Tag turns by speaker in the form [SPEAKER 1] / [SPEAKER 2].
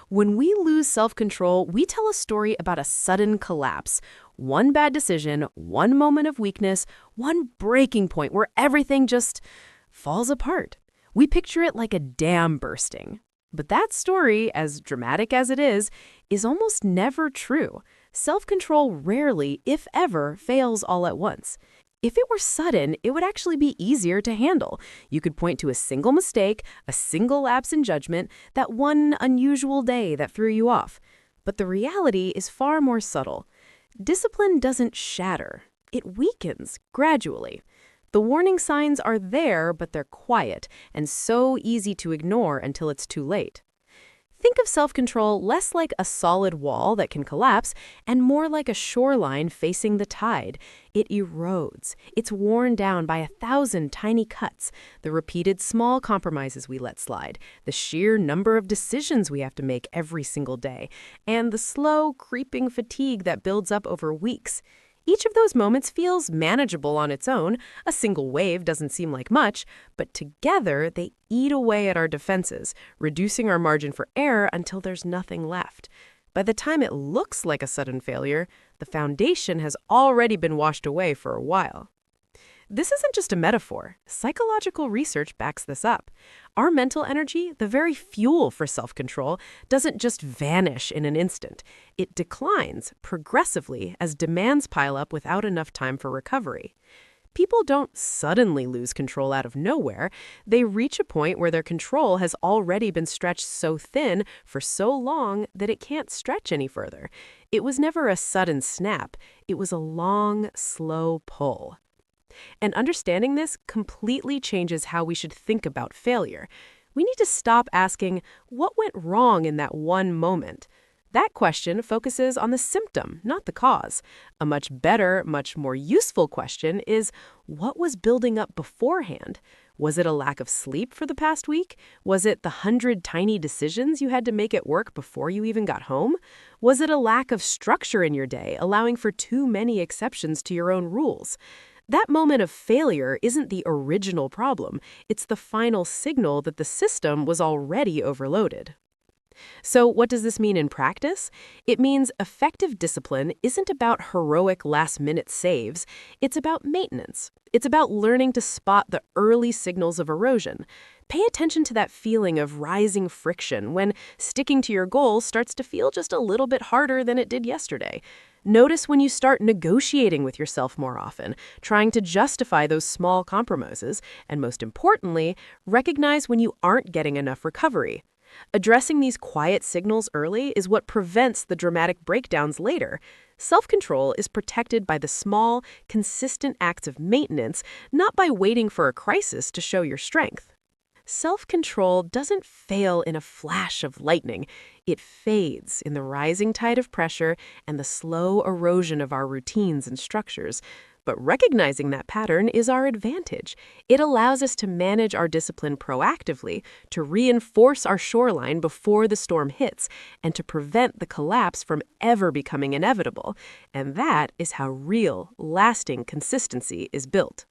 [SPEAKER 1] When we lose self-control, we tell a story about a sudden collapse. One bad decision, one moment of weakness, one breaking point where everything just falls apart. We picture it like a dam bursting. But that story, as dramatic as it is almost never true. Self-control rarely, if ever, fails all at once. If it were sudden, it would actually be easier to handle. You could point to a single mistake, a single lapse in judgment, that one unusual day that threw you off. But the reality is far more subtle. Discipline doesn't shatter. It weakens gradually. The warning signs are there, but they're quiet and so easy to ignore until it's too late. Think of self-control less like a solid wall that can collapse and more like a shoreline facing the tide. It erodes. It's worn down by 1,000 tiny cuts, the repeated small compromises we let slide, the sheer number of decisions we have to make every single day, and the slow, creeping fatigue that builds up over weeks. Each of those moments feels manageable on its own. A single wave doesn't seem like much, but together they eat away at our defenses, reducing our margin for error until there's nothing left. By the time it looks like a sudden failure, the foundation has already been washed away for a while. This isn't just a metaphor. Psychological research backs this up. Our mental energy, the very fuel for self-control, doesn't just vanish in an instant. It declines progressively as demands pile up without enough time for recovery. People don't suddenly lose control out of nowhere. They reach a point where their control has already been stretched so thin for so long that it can't stretch any further. It was never a sudden snap. It was a long, slow pull. And understanding this completely changes how we should think about failure. We need to stop asking, what went wrong in that one moment? That question focuses on the symptom, not the cause. A much better, much more useful question is, what was building up beforehand? Was it a lack of sleep for the past week? Was it the 100 tiny decisions you had to make at work before you even got home? Was it a lack of structure in your day, allowing for too many exceptions to your own rules? That moment of failure isn't the original problem. It's the final signal that the system was already overloaded. So what does this mean in practice? It means effective discipline isn't about heroic last-minute saves. It's about maintenance. It's about learning to spot the early signals of erosion. Pay attention to that feeling of rising friction when sticking to your goal starts to feel just a little bit harder than it did yesterday. Notice when you start negotiating with yourself more often, trying to justify those small compromises, and most importantly, recognize when you aren't getting enough recovery. Addressing these quiet signals early is what prevents the dramatic breakdowns later. Self-control is protected by the small, consistent acts of maintenance, not by waiting for a crisis to show your strength. Self-control doesn't fail in a flash of lightning. It fades in the rising tide of pressure and the slow erosion of our routines and structures. But recognizing that pattern is our advantage. It allows us to manage our discipline proactively, to reinforce our shoreline before the storm hits, and to prevent the collapse from ever becoming inevitable. And that is how real, lasting consistency is built.